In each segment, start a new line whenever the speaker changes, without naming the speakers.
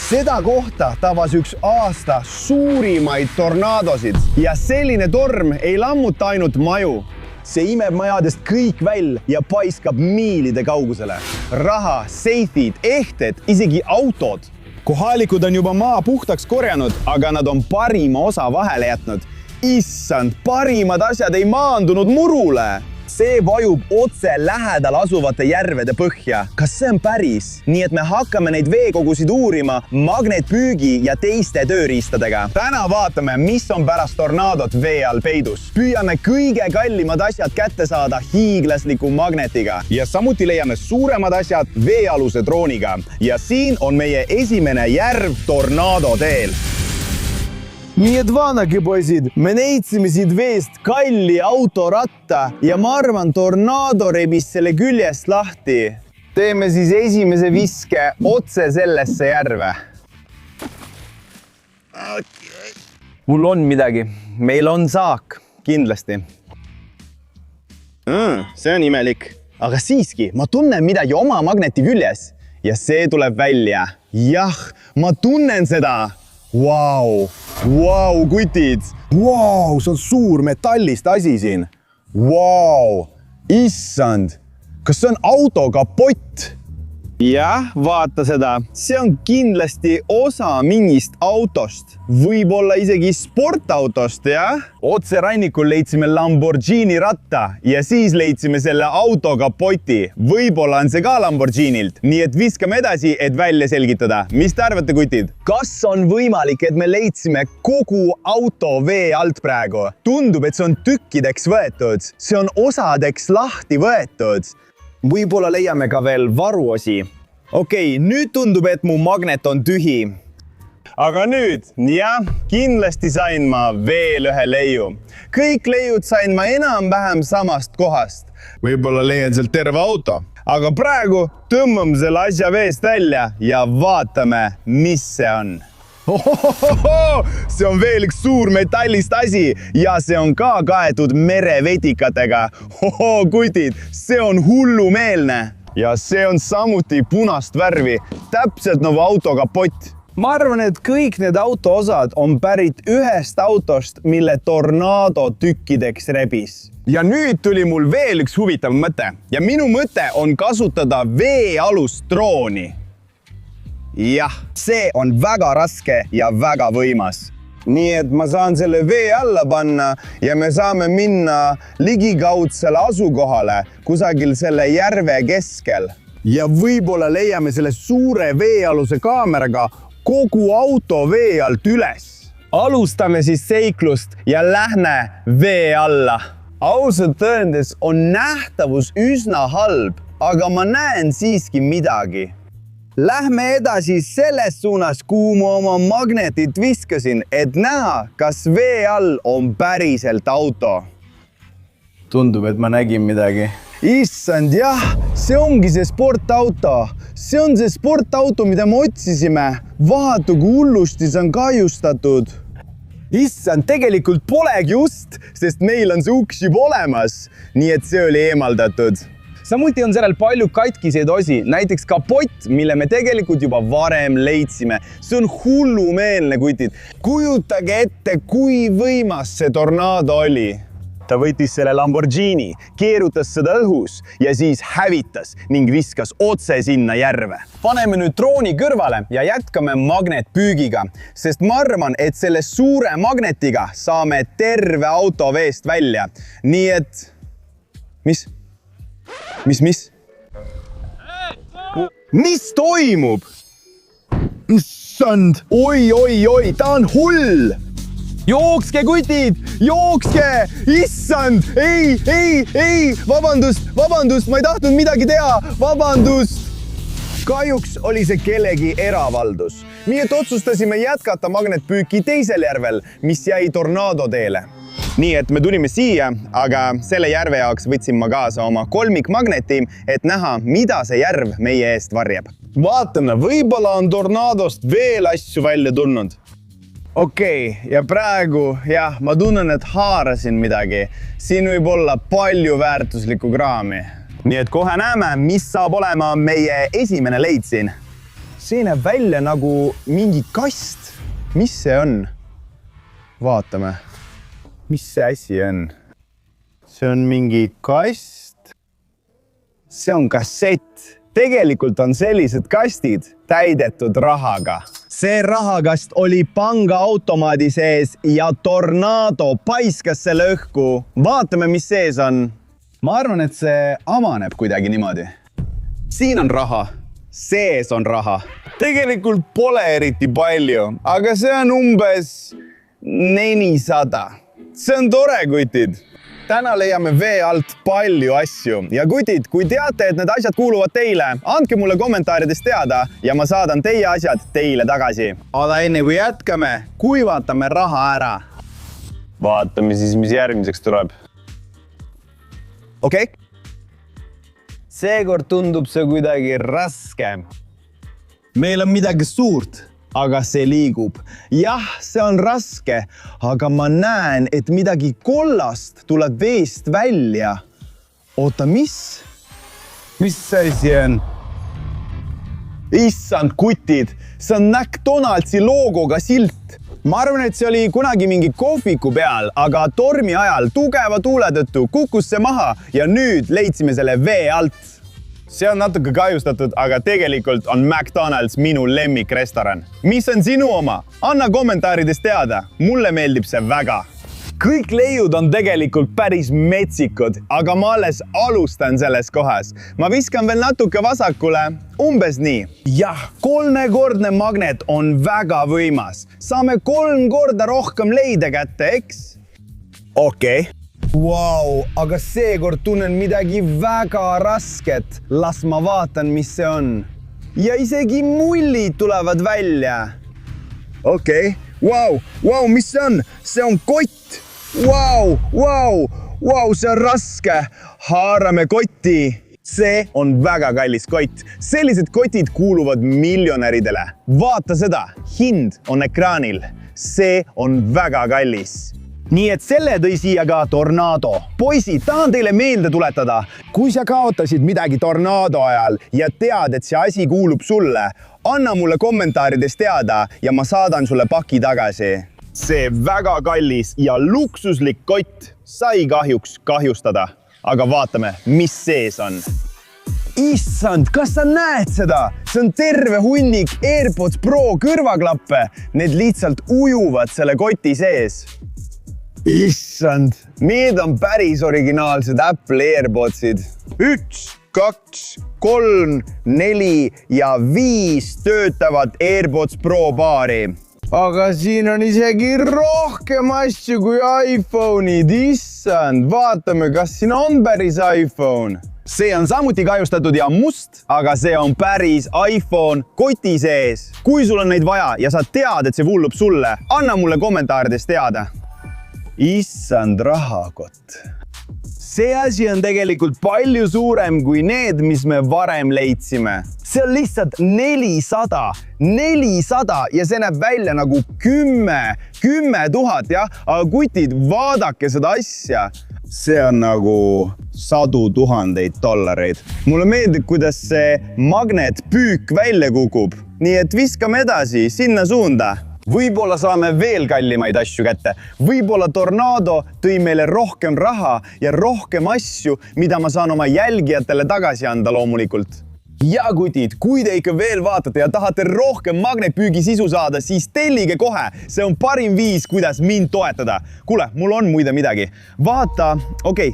Seda kohta tabas üks aasta suurimaid tornaadosid ja selline torm ei lammuta ainult maju. See imeb majadest kõik välja ja paiskab miilide kaugusele. Raha, seifid, ehted, isegi autod. Kohalikud on juba maa puhtaks korjanud, aga nad on parima osa vahele jätnud. Issand, parimad asjad ei maandunud murule. See vajub otse lähedal asuvate järvede põhja. Kas see on päris? Nii et me hakkame neid veekogusid uurima magnetpüügi ja teiste tööriistadega. Täna vaatame, mis on pärast tornaadot vee all peidus. Püüame kõige kallimad asjad kätte saada hiiglasliku magnetiga. Ja samuti leiame suuremad asjad veealuse drooniga. Ja siin on meie esimene järv tornaado teel. Nii et vaadake, poisid, me neitsime siit veest kalli autoratta ja ma arvan, tornaado rebis selle küljest lahti. Teeme siis esimese viske otse sellesse järve. Mul on midagi. Meil on saak, kindlasti. See on imelik. Aga siiski, ma tunnen midagi oma magneti küljes. Ja see tuleb välja. Jah, ma tunnen seda. Vau, kutid. Vau, see on suur metallist asi siin. Vau, issand. Kas see on auto kapott? Jah, vaata seda. See on kindlasti osa mingist autost. Võib-olla isegi sportautost, jah? Otse rannikul leidsime Lamborghini ratta ja siis leidsime selle auto kapoti. Võib-olla on see ka Lamborghinilt. Nii et viskame edasi, et välja selgitada. Mis te arvate, kutid? Kas on võimalik, et me leidsime kogu auto vee alt praegu? Tundub, et see on tükkideks võetud. See on osadeks lahti võetud. Võib-olla leiame ka veel varuosi. Okei, nüüd tundub, et mu magnet on tühi. Aga nüüd, jah, kindlasti sain ma veel ühe leiu. Kõik leiud sain ma enam-vähem samast kohast. Võib-olla leian sealt terve auto. Aga praegu tõmbame selle asja veest välja ja vaatame, mis see on. See on veel üks suur metallist asi ja see on ka kaetud merevetikatega. Kutid, see on hullumeelne. Ja see on samuti punast värvi, täpselt nagu auto kapott. Ma arvan, et kõik need autoosad on pärit ühest autost, mille tornaado tükkideks rebis. Ja nüüd tuli mul veel üks huvitav mõte. Ja minu mõte on kasutada veealust drooni. Jah, see on väga raske ja väga võimas. Nii et ma saan selle vee alla panna ja me saame minna ligikaudsele asukohale kusagil selle järve keskel. Ja võib-olla leiame selle suure veealuse kaameraga kogu auto vee alt üles. Alustame siis seiklust ja lähme vee alla. Ausalt öeldes on nähtavus üsna halb, aga ma näen siiski midagi. Lähme edasi selles suunas, kuhu ma oma magnetit viskasin, et näha, kas vee all on päriselt auto. Tundub, et ma nägin midagi. Issand, jah, see ongi see sportauto. See on see sportauto, mida me otsisime. Vaatu, kui hullusti see on kahjustatud. Issand, tegelikult polegi just, sest meil on see uks juba olemas. Nii et see oli eemaldatud. Samuti on sellel palju katkiseid osi, näiteks kapott, mille me tegelikult juba varem leidsime. See on hullumeelne, kutid. Kujutage ette, kui võimas see tornaado oli. Ta võttis selle Lamborghini, keerutas seda õhus ja siis hävitas ning viskas otse sinna järve. Paneme nüüd drooni kõrvale ja jätkame magnetpüügiga, sest ma arvan, et selle suure magnetiga saame terve auto veest välja. Nii et... Mis? Mis toimub? Issand! Oi, ta on hull! Jookske, kutid! Jookske! Issand! Ei! Vabandust! Ma ei tahtnud midagi teha! Vabandust! Kahjuks oli see kellegi eravaldus. Nii et otsustasime jätkata magnetpüüki teisel järvel, mis jäi tornaado teele. Nii et me tulime siia, aga selle järve jaoks võtsin ma kaasa oma kolmikmagneti, et näha, mida see järv meie eest varjab. Vaatame, võib-olla on tornaadost veel asju välja tulnud. Okei, ja praegu, jah, ma tunnen, et haarasin midagi. Siin võib olla palju väärtuslikku kraami. Nii et kohe näeme, mis saab olema meie esimene leid siin. see näeb välja nagu mingi kast. Mis see on? Vaatame. Mis see asi on? See on mingi kast. See on kassett. Tegelikult on sellised kastid täidetud rahaga. See rahakast oli pangaautomaadi sees ja tornaado paiskas selle õhku. Vaatame, mis sees on. Ma arvan, et see avaneb kuidagi niimoodi. Siin on raha. Sees on raha. Tegelikult pole eriti palju, aga see on umbes 400. See on tore, kutid. Täna leiame vee alt palju asju ja kutid, kui teate, et need asjad kuuluvad teile, andke mulle kommentaarides teada ja ma saadan teie asjad teile tagasi. Aga enne kui jätkame, kuivatame raha ära. Vaatame siis, mis järgmiseks tuleb. Okei. Seekord tundub see kuidagi raske. Meil on midagi suurt, aga see liigub. Jah, see on raske, aga ma näen, et midagi kollast tuleb veest välja. Oota, mis? Mis see asi on? Issand, kutid, see on McDonaldsi logoga silt. Ma arvan, et see oli kunagi mingi kohviku peal, aga tormi ajal tugeva tuule tõttu kukkus see maha ja nüüd leidsime selle vee alt. See on natuke kahjustatud, aga tegelikult on McDonald's minu lemmikrestoran. Mis on sinu oma? Anna kommentaarides teada. Mulle meeldib see väga. Kõik leiud on tegelikult päris metsikud, aga ma alles alustan selles kohas. Ma viskan veel natuke vasakule, umbes nii. Jah, 3-kordne magnet on väga võimas. Saame 3 korda rohkem leide kätte, eks? Okei. Vau, aga seekord tunnen midagi väga rasket. Las ma vaatan, mis see on. Ja isegi mullid tulevad välja. Okei. Vau, mis see on? See on kott. Vau, see on raske. Haarame kotti. See on väga kallis kott. Sellised kotid kuuluvad miljonäridele. Vaata seda. Hind on ekraanil. See on väga kallis. Nii et selle tõi siia ka tornaado. Poisid, tahan teile meelde tuletada, kui sa kaotasid midagi tornaado ajal ja tead, et see asi kuulub sulle, anna mulle kommentaarides teada ja ma saadan sulle paki tagasi. See väga kallis ja luksuslik kott sai kahjuks kahjustada, aga vaatame, mis sees on. Issand, kas sa näed seda? See on terve hunnik AirPods Pro kõrvaklappe. Need lihtsalt ujuvad selle koti sees. Issand, need on päris originaalsed Apple AirPodsid. 1, 2, 3, 4 ja 5 töötavad AirPods Pro paari. Aga siin on isegi rohkem asju kui iPhone'id. Issand, vaatame, kas siin on päris iPhone. See on samuti kahjustatud ja must, aga see on päris iPhone koti sees. Kui sul on neid vaja ja sa tead, et see kuulub sulle, anna mulle kommentaarides teada. Issand rahakott. See asi on tegelikult palju suurem kui need, mis me varem leidsime. See on lihtsalt 400 ja see näeb välja nagu 10 000, jah? Aga kutid, vaadake seda asja. See on nagu $100,000. Mulle meeldib, kuidas see magnetpüük välja kukub. Nii et viskame edasi sinna suunda. Võib-olla saame veel kallimaid asju kätte. Võib-olla tornaado tõi meile rohkem raha ja rohkem asju, mida ma saan oma jälgijatele tagasi anda loomulikult. Ja kutid, kui te ikka veel vaatate ja tahate rohkem magnetpüügi sisu saada, siis tellige kohe. See on parim viis, kuidas mind toetada. Kuule, mul on muide midagi. Vaata,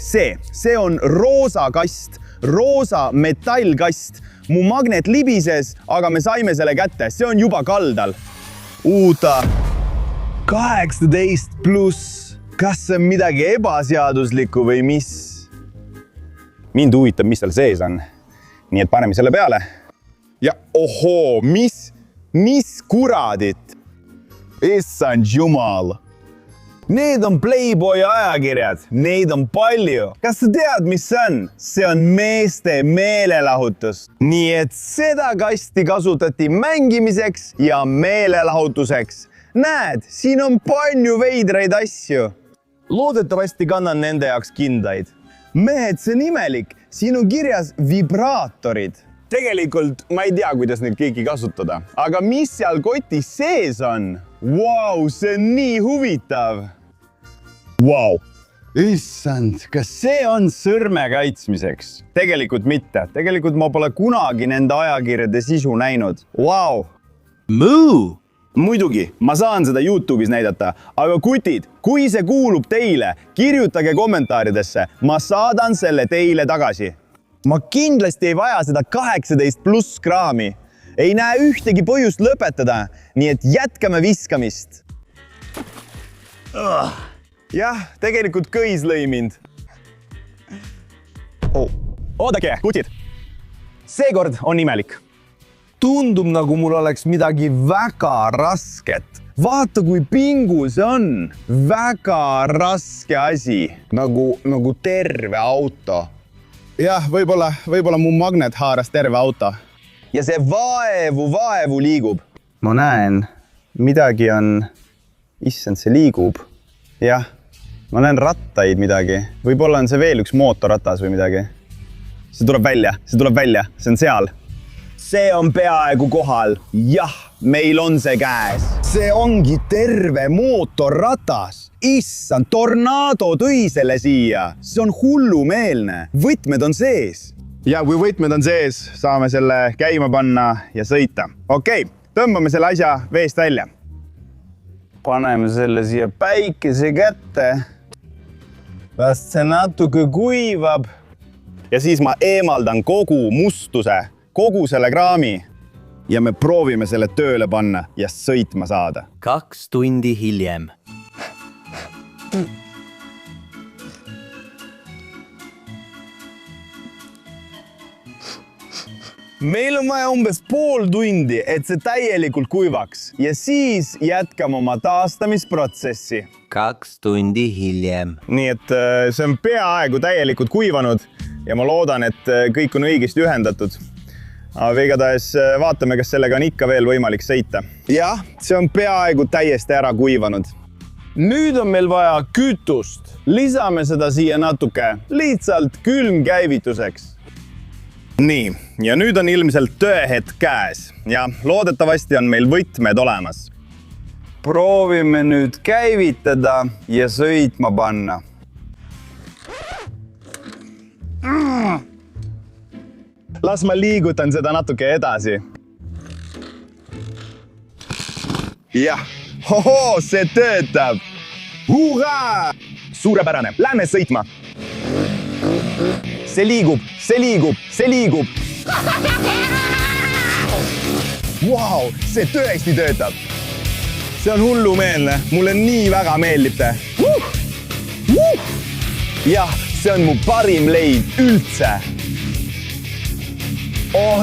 see on roosa kast, roosa metallkast. Mu magnet libises, aga me saime selle kätte. See on juba kaldal. Uta 18+. Kas see on midagi ebaseaduslikku või mis? Mind huvitab, mis seal sees on. Nii et paneme selle peale. Ja ohoo, mis kuradit? Issand jumal. Need on Playboy ajakirjad. Neid on palju. Kas sa tead, mis see on? See on meeste meelelahutus. Nii et seda kasti kasutati mängimiseks ja meelelahutuseks. Näed, siin on palju veidraid asju. Loodetavasti kannan nende jaoks kindaid. Mehed, see on imelik. Siin on kirjas vibraatorid. Tegelikult ma ei tea, kuidas neid kõiki kasutada, aga mis seal kotis sees on? Vau, see on nii huvitav. Vau, issand, kas see on sõrme kaitsmiseks? Tegelikult mitte. Tegelikult ma pole kunagi nende ajakirjade sisu näinud. Vau.
Moo!
Muidugi, ma saan seda YouTube'is näidata, aga kutid, kui see kuulub teile, kirjutage kommentaaridesse, ma saadan selle teile tagasi. Ma kindlasti ei vaja seda 18+ kraami. Ei näe ühtegi põhjust lõpetada, nii et jätkame viskamist. Jah, tegelikult kõis lõi mind. Oodake, kutid. Seekord on imelik. Tundub, nagu mul oleks midagi väga rasket. Vaata, kui pingu see on. Väga raske asi. Nagu terve auto. Jah, võib-olla mu magnet haaras terve auto. Ja see vaevu liigub. Ma näen, midagi on... Issand, see liigub. Jah, ma näen rattaid midagi. Võib-olla on see veel üks mootorratas või midagi. See tuleb välja, see on seal. See on peaaegu kohal. Jah, meil on see käes. See ongi terve mootorratas. Issand, tornaado tõi selle siia. See on hullumeelne. Võtmed on sees. Ja kui võtmed on sees, saame selle käima panna ja sõita. Okei, tõmbame selle asja veest välja. Paneme selle siia päikese kätte. Vast see natuke kuivab. Ja siis ma eemaldan kogu mustuse. Kogu selle kraami ja me proovime selle tööle panna ja sõitma saada.
2 tundi hiljem.
Meil on vaja umbes pool tundi, et see täielikult kuivaks ja siis jätkame oma taastamisprotsessi.
2 tundi hiljem.
Nii et see on peaaegu täielikult kuivanud ja ma loodan, et kõik on õigesti ühendatud. Aga igatahes vaatame, kas sellega on ikka veel võimalik sõita. Jah, see on peaaegu täiesti ära kuivanud. Nüüd on meil vaja kütust. Lisame seda siia natuke, lihtsalt külmkäivituseks. Nii, ja nüüd on ilmselt tööhetk käes ja loodetavasti on meil võtmed olemas. Proovime nüüd käivitada ja sõitma panna. Las ma liigutan seda natuke edasi. Jah, hoho, see töötab. Hurraa! Suurepärane, lähme sõitma. See liigub. Vau, see tõesti töötab. See on hullumeelne, mulle nii väga meeldib see. Jah, see on mu parim leid üldse.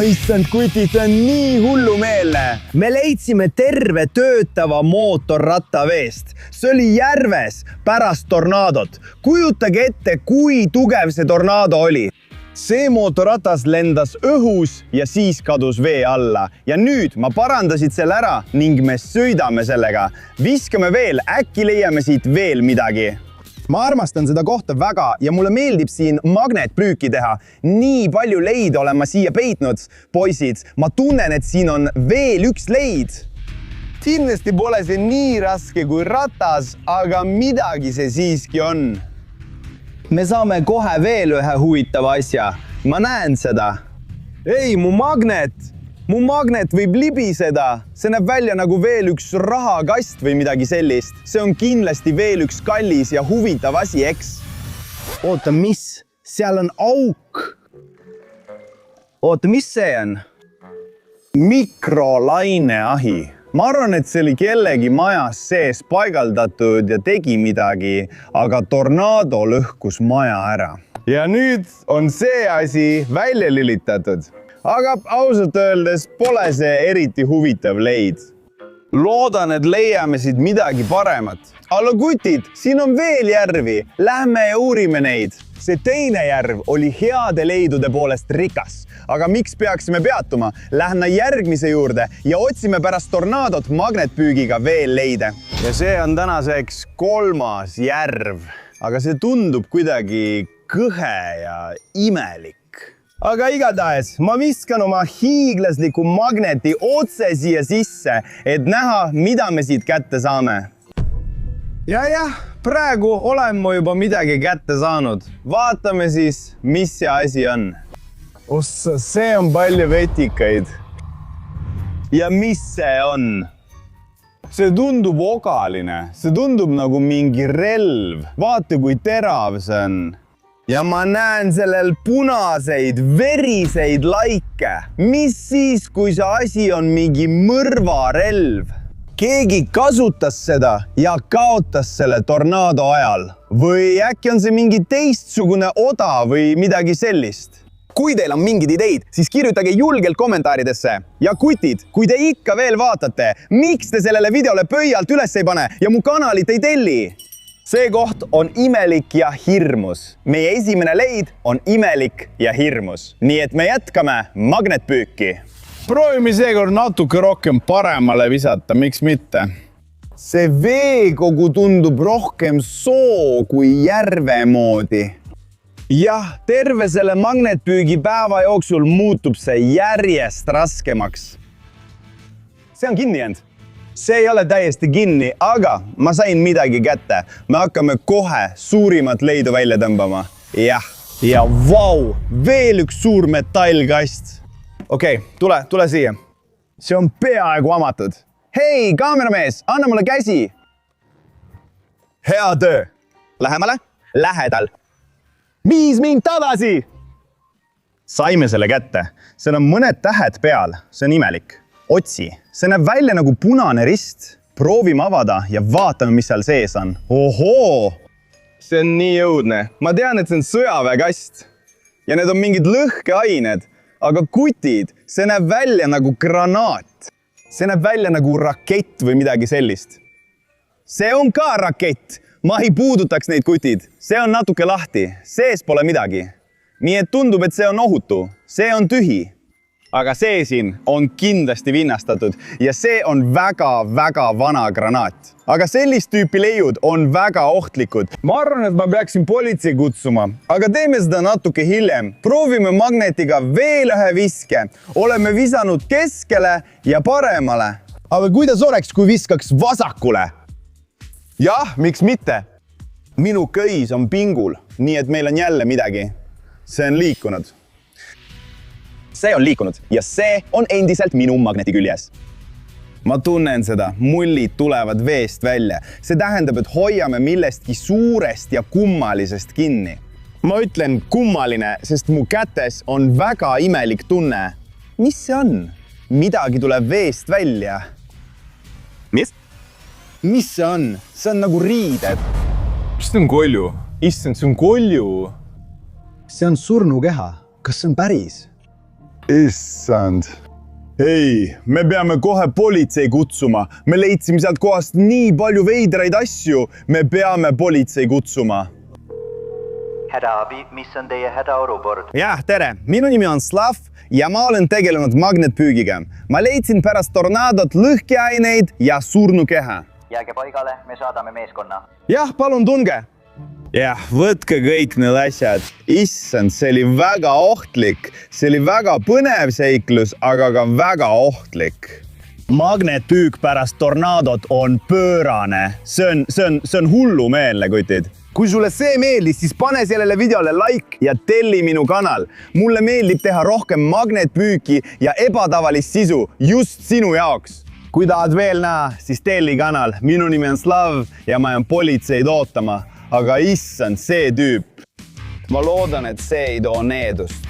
Issand, kutid, see on nii hullumeelne. Me leidsime terve töötava mootorratta veest. See oli järves pärast tornaadot. Kujutage ette, kui tugev see tornaado oli. See mootorratas lendas õhus ja siis kadus vee alla. Ja nüüd ma parandasin selle ära ning me sõidame sellega. Viskame veel, äkki leiame siit veel midagi. Ma armastan seda kohta väga ja mulle meeldib siin magnetprüüki teha. Nii palju leide olen ma siia peitnud, poisid. Ma tunnen, et siin on veel üks leid. Kindlasti pole see nii raske kui ratas, aga midagi see siiski on. Me saame kohe veel ühe huvitava asja. Ma näen seda. Ei, mu magnet võib libiseda. See näeb välja nagu veel üks rahakast või midagi sellist. See on kindlasti veel üks kallis ja huvitav asi, eks? Oota, mis? Seal on auk. Oota, mis see on? Mikrolaineahi. Ma arvan, et see oli kellegi majas sees paigaldatud ja tegi midagi, aga tornaado lõhkus maja ära. Ja nüüd on see asi välja lülitatud. Aga ausalt öeldes pole see eriti huvitav leid. Loodan, et leiame siit midagi paremat. Alla kutid, siin on veel järvi. Lähme ja uurime neid. See teine järv oli heade leidude poolest rikas. Aga miks peaksime peatuma? Lähme järgmise juurde ja otsime pärast tornaadot magnetpüügiga veel leide. Ja see on tänaseks 3. järv. Aga see tundub kuidagi kõhe ja imelik. aga igatahes ma viskan oma hiiglasliku magneti otse siia sisse, et näha, mida me siit kätte saame. Jah, praegu olen ma juba midagi kätte saanud. Vaatame siis, mis see asi on. Ossa, see on palju vetikaid. Ja mis see on? See tundub ogaline. See tundub nagu mingi relv. Vaata, kui terav see on. Ja ma näen sellel punaseid, veriseid laike. Mis siis, kui see asi on mingi mõrvarelv? Keegi kasutas seda ja kaotas selle tornaado ajal. Või äkki on see mingi teistsugune oda või midagi sellist? Kui teil on mingid ideid, siis kirjutage julgelt kommentaaridesse. Ja kutid, kui te ikka veel vaatate, miks te sellele videole pöialt üles ei pane ja mu kanalit ei telli? See koht on imelik ja hirmus. Meie esimene leid on imelik ja hirmus. Nii et me jätkame magnetpüüki. Proovime seekord natuke rohkem paremale visata, miks mitte? See veekogu tundub rohkem soo kui järve moodi. Jah, terve selle magnetpüügi päeva jooksul muutub see järjest raskemaks. See on kinni jäänud. See ei ole täiesti kinni, aga ma sain midagi kätte. Me hakkame kohe suurimat leidu välja tõmbama. Jah, ja vau, veel üks suur metallkast. Okei, tule siia. See on peaaegu avatud. Hei, kaameramees, anna mulle käsi. Hea töö. Lähemale? Lähedal. Viis mind tagasi! Saime selle kätte. Seal on mõned tähed peal. See on imelik. Otsi. See näeb välja nagu punane rist. Proovime avada ja vaatame, mis seal sees on. Ohoo! See on nii jõudne. Ma tean, et see on sõjaväekast. Ja need on mingid lõhkeained. Aga kutid, see näeb välja nagu granaat. See näeb välja nagu rakett või midagi sellist. See on ka rakett. Ma ei puudutaks neid kutid. See on natuke lahti. Sees pole midagi. Nii et tundub, et see on ohutu. See on tühi. Aga see siin on kindlasti vinnastatud ja see on väga vana granaat. Aga sellist tüüpi leiud on väga ohtlikud. Ma arvan, et ma peaksin politsei kutsuma, aga teeme seda natuke hiljem. Proovime magnetiga veel ühe viske. Oleme visanud keskele ja paremale. Aga kuidas oleks, kui viskaks vasakule? Jah, miks mitte? Minu köis on pingul, nii et meil on jälle midagi. See on liikunud. See on liikunud ja see on endiselt minu magneti küljes. Ma tunnen seda. Mullid tulevad veest välja. See tähendab, et hoiame millestki suurest ja kummalisest kinni. Ma ütlen kummaline, sest mu kätes on väga imelik tunne. Mis see on? Midagi tuleb veest välja. Mis see on? See on nagu riided.
Mis see on kolju?
Issand, see on kolju.
See on surnukeha. Kas see on päris?
Issand. Ei, me peame kohe politsei kutsuma. Me leidsime sealt kohast nii palju veidraid asju. Me peame politsei kutsuma.
Hädaabi, mis on teie hädaolukord?
Jah, tere. Minu nimi on Slav ja ma olen tegelenud magnetpüügiga. Ma leidsin pärast tornaadot lõhkeaineid ja surnukeha.
Jääge paigale, me saadame meeskonna.
Jah, palun tunge. Jah, võtke kõik need asjad. Issand, see oli väga ohtlik. See oli väga põnev seiklus, aga ka väga ohtlik. Magnetpüük pärast tornaadot on pöörane. See on hullumeelne, kutid. Kui sulle see meeldis, siis pane sellele videole like ja telli minu kanal. Mulle meeldib teha rohkem magnetpüüki ja ebatavalist sisu just sinu jaoks. Kui tahad veel näha, siis telli kanal. Minu nimi on Slav ja ma jään politseid ootama. Aga issand, see tüüp. Ma loodan, et see ei too needust.